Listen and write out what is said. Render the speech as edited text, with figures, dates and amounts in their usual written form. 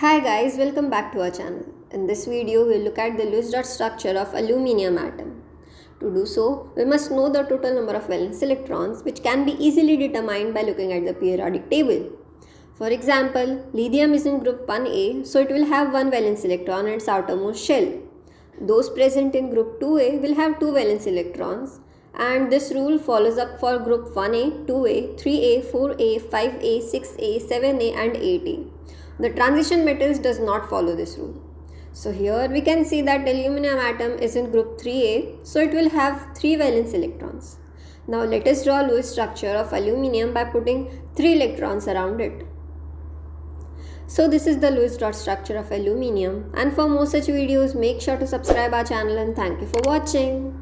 Hi guys, welcome back to our channel. In this video, we'll look at the Lewis dot structure of aluminium atom. To do so, we must know the total number of valence electrons, which can be easily determined by looking at the periodic table. For example, lithium is in group 1A, so it will have one valence electron in its outermost shell. Those present in group 2A will have two valence electrons, and this rule follows up for group 1A, 2A, 3A, 4A, 5A, 6A, 7A and 8A. The transition metals does not follow this rule. So here we can see that the aluminum atom is in group 3A, so it will have 3 valence electrons. Now let us draw Lewis structure of aluminium by putting 3 electrons around it. So this is the Lewis dot structure of aluminium, and for more such videos make sure to subscribe our channel and thank you for watching.